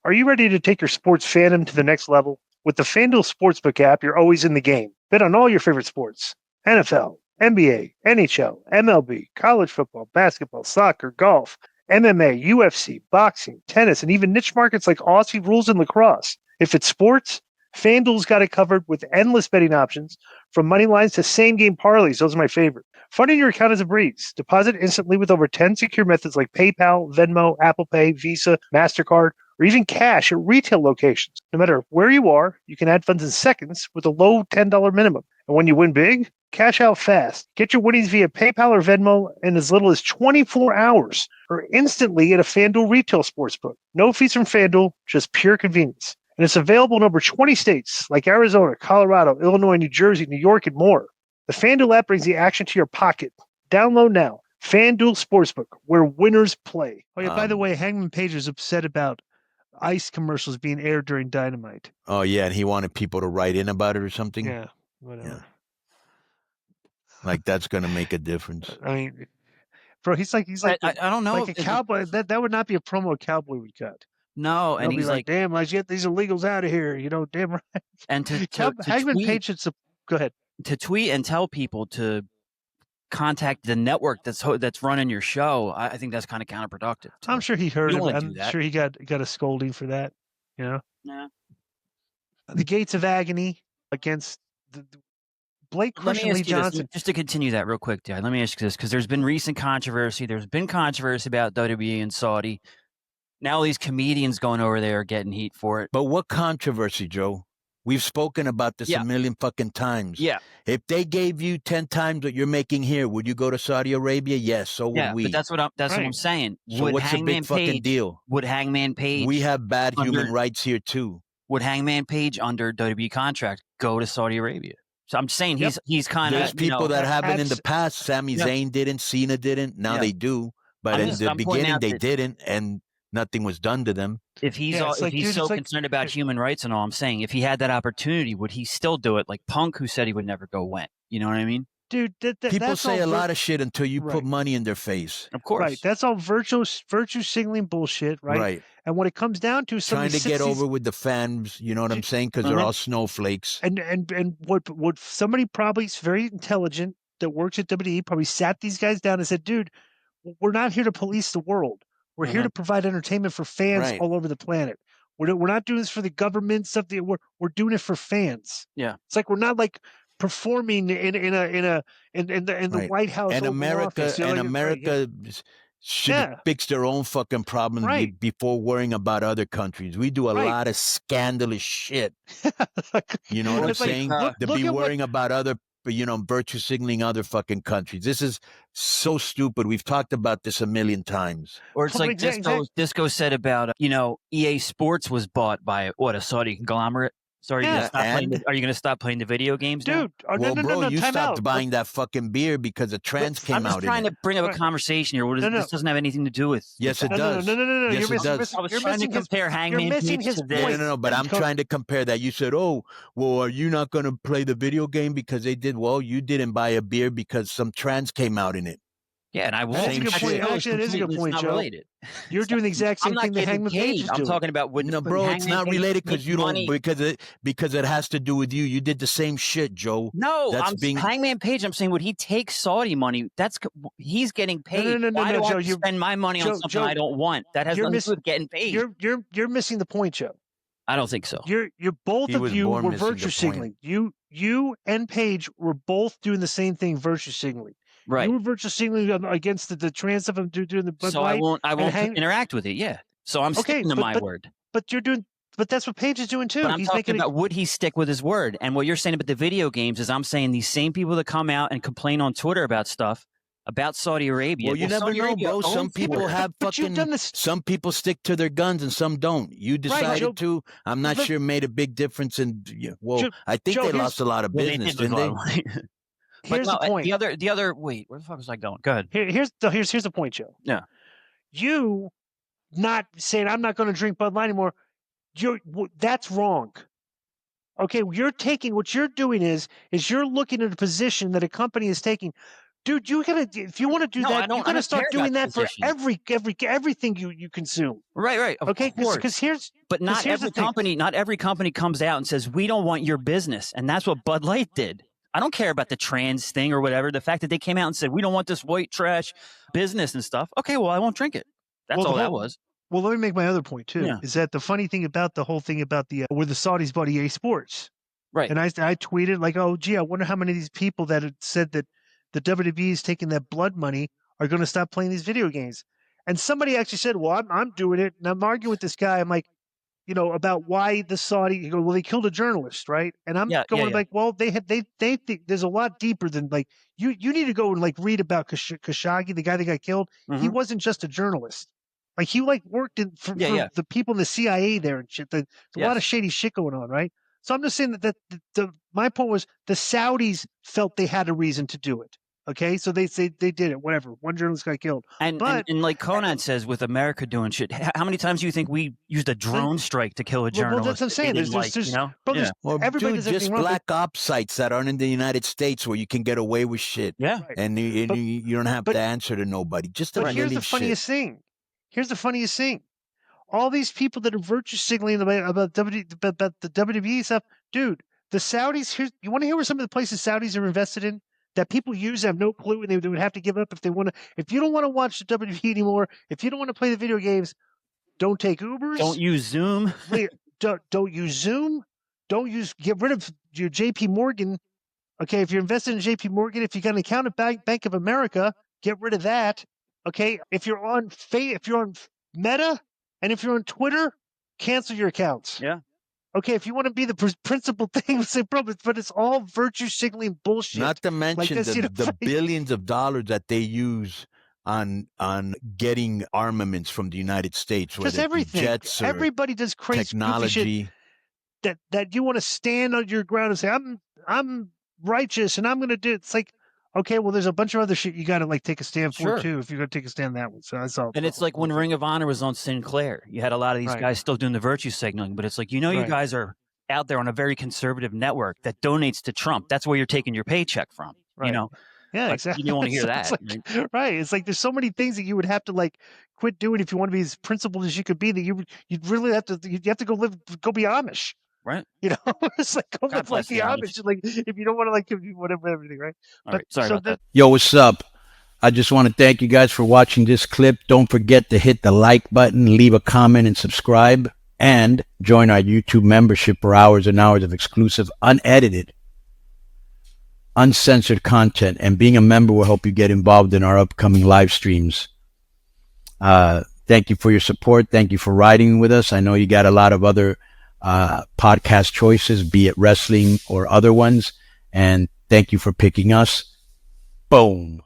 Are you ready to take your sports fandom to the next level? With the FanDuel Sportsbook app, you're always in the game. Bet on all your favorite sports: NFL, NBA, NHL, MLB, college football, basketball, soccer, golf, MMA, UFC, boxing, tennis, and even niche markets like Aussie rules and lacrosse. If it's sports, FanDuel's got it covered with endless betting options, from money lines to same-game parlays. Those are my favorite. Funding your account is a breeze. Deposit instantly with over 10 secure methods like PayPal, Venmo, Apple Pay, Visa, MasterCard, or even cash at retail locations. No matter where you are, you can add funds in seconds with a low $10 minimum. And when you win big, cash out fast. Get your winnings via PayPal or Venmo in as little as 24 hours or instantly at a FanDuel retail sportsbook. No fees from FanDuel, just pure convenience. And it's available in over 20 states like Arizona, Colorado, Illinois, New Jersey, New York, and more. The FanDuel app brings the action to your pocket. Download now. FanDuel Sportsbook, where winners play. Oh, yeah, by the way, Hangman Page is upset about ICE commercials being aired during Dynamite. Oh, yeah, and he wanted people to write in about it or something? Yeah, whatever. Yeah. Like, that's going to make a difference. I mean, bro, he's like I don't know. Like a cowboy. That would not be a promo a cowboy would cut. No, and he's like, damn, let's get these illegals out of here. You know, damn right. And to Hangman tweet, Page should go ahead. To tweet and tell people to contact the network that's running your show. I think that's kind of counterproductive. I'm sure he heard it. I'm that. sure he got a scolding for that. You know. Yeah. The Gates of Agony against the Blake Christian Lee Johnson. Just to continue that real quick, Dad. Let me ask you this, because there's been recent controversy. There's been controversy about WWE and Saudi. Now these comedians going over there are getting heat for it. But what controversy, Joe? We've spoken about this a million fucking times. Yeah. If they gave you 10 times what you're making here, would you go to Saudi Arabia? Yes, so would we. But that's what I'm saying. So what's the big fucking deal? Would Hangman Page... We have bad human rights here, too. Would Hangman Page, under WWE contract, go to Saudi Arabia? So I'm saying he's kind of... There's people that haven't in the past. Sami Zayn didn't. Cena didn't. Now they do. But in the beginning, they didn't, and nothing was done to them. If he's so concerned about human rights and all, I'm saying, if he had that opportunity, would he still do it? Like Punk, who said he would never go, went. You know what I mean? Dude, people say a lot of shit until you put money in their face. Of course. Right. That's all virtue signaling bullshit, right? Right. And when it comes down to trying to get over with the fans, you know what I'm saying? Because they're all snowflakes. And what somebody probably very intelligent that works at WWE probably sat these guys down and said, dude, we're not here to police the world. We're here to provide entertainment for fans all over the planet. We're not doing this for the government stuff. We're doing it for fans. Yeah, it's like we're not like performing in the White House. And America should fix their own fucking problems before worrying about other countries. We do a lot of scandalous shit. You know what I'm saying? To be worrying about other. Virtue signaling other fucking countries. This is so stupid. We've talked about this a million times. Or it's like Disco said about, EA Sports was bought by, a Saudi conglomerate? So are you going to stop playing the video games, dude? Bro, you stopped buying that fucking beer because a trans came out. I'm just trying to bring up a conversation here. This doesn't have anything to do with. Yes, it does. No. Yes, it does. I was trying to compare Hangman Page to this. No. But I'm trying to compare that. You said, "Oh, well, are you not going to play the video game because they did?" Well, you didn't buy a beer because some trans came out in it. Yeah, and I will. That's a good point. Actually, it is a good point, Joe. Related. You're doing the exact same thing that Hangman Page is doing. I'm talking about bro, it's not related because you don't because it has to do with you. You did the same shit, Joe. No, Hangman Page. I'm saying, would he take Saudi money? He's getting paid. No, Why do Joe, I spend my money on something I don't want? That has nothing to do with getting paid. You're missing the point, Joe. I don't think so. You're both of you were virtue signaling. You and Page were both doing the same thing, virtue signaling. Right. You were virtually signaling against the trans stuff I'm doing the Bud So Light. I won't interact with it. Yeah. So I'm sticking to my word. But that's what Page is doing too. But I'm talking about would he stick with his word? And what you're saying about the video games is I'm saying these same people that come out and complain on Twitter about stuff about Saudi Arabia. Well, you never know, bro. Some people have some people stick to their guns and some don't. You decided to. I'm not sure made a big difference in. I think they lost a lot of business, didn't they? Here's the point. The other. Wait, where the fuck was I going? Go ahead. Here's the point, Joe. Yeah. You not saying I'm not going to drink Bud Light anymore. That's wrong. Okay, what you're doing is you're looking at a position that a company is taking. Dude, you gotta, if you want to do that, you gotta start doing that for everything you consume. Right. Okay, because but not every company comes out and says we don't want your business, and that's what Bud Light did. I don't care about the trans thing or whatever. The fact that they came out and said we don't want this white trash business and stuff. Okay, well I won't drink it. That's all that was. Well, let me make my other point too. Yeah. Is that the funny thing about the whole thing about the where the Saudis bought EA Sports, right? And I tweeted like, oh gee, I wonder how many of these people that had said that the WWE is taking that blood money are going to stop playing these video games. And somebody actually said, well, I'm doing it. And I'm arguing with this guy. I'm like, about why the Saudi, well, they killed a journalist, right? And I'm like, well, they think there's a lot deeper than like, you need to go and like read about Khashoggi, the guy that got killed. Mm-hmm. He wasn't just a journalist. Like he like worked for the people in the CIA there and shit. There's a lot of shady shit going on, right? So I'm just saying that my point was the Saudis felt they had a reason to do it. Okay, so they did it. Whatever. One journalist got killed. And like Konnan says, with America doing shit, how many times do you think we used a drone strike to kill a journalist? Well, that's what I'm saying. There's just black ops sites that aren't in the United States where you can get away with shit. Yeah, and you don't have to answer to nobody. But here's the funniest thing. Here's the funniest thing. All these people that are virtue signaling about the WWE stuff, dude. The Saudis. You want to hear where some of the places Saudis are invested in that people use have no clue, and they would have to give up if they want to. If you don't want to watch the WWE anymore, if you don't want to play the video games, don't take Ubers. Don't use Zoom. Don't use Zoom. Get rid of your JP Morgan. Okay, if you're invested in JP Morgan, if you got an account at Bank of America, get rid of that. Okay, if you're on Meta, and if you're on Twitter, cancel your accounts. Yeah. Okay, if you want to be the principal thing, say problem, but it's all virtue signaling bullshit. Not to mention the billions of dollars that they use on getting armaments from the United States. Just everything. Jets, everybody does crazy technology. Shit that you want to stand on your ground and say, I'm righteous and I'm going to do it. It's like, okay, well, there's a bunch of other shit you got to like take a stand for too. If you're going to take a stand that one, so that's all. And it's like when Ring of Honor was on Sinclair, you had a lot of these guys still doing the virtue signaling, but it's like you guys are out there on a very conservative network that donates to Trump. That's where you're taking your paycheck from. Right. Yeah, exactly. You don't want to hear that, right? It's like there's so many things that you would have to like quit doing if you want to be as principled as you could be. That you'd really have to. You have to go be Amish. Right. It's like go live like the Amish. Like if you don't want to like whatever everything, right? All right. Sorry about that. Yo, what's up? I just want to thank you guys for watching this clip. Don't forget to hit the like button, leave a comment, and subscribe. And join our YouTube membership for hours and hours of exclusive, unedited, uncensored content. And being a member will help you get involved in our upcoming live streams. Thank you for your support. Thank you for riding with us. I know you got a lot of other podcast choices, be it wrestling or other ones. And thank you for picking us. Boom.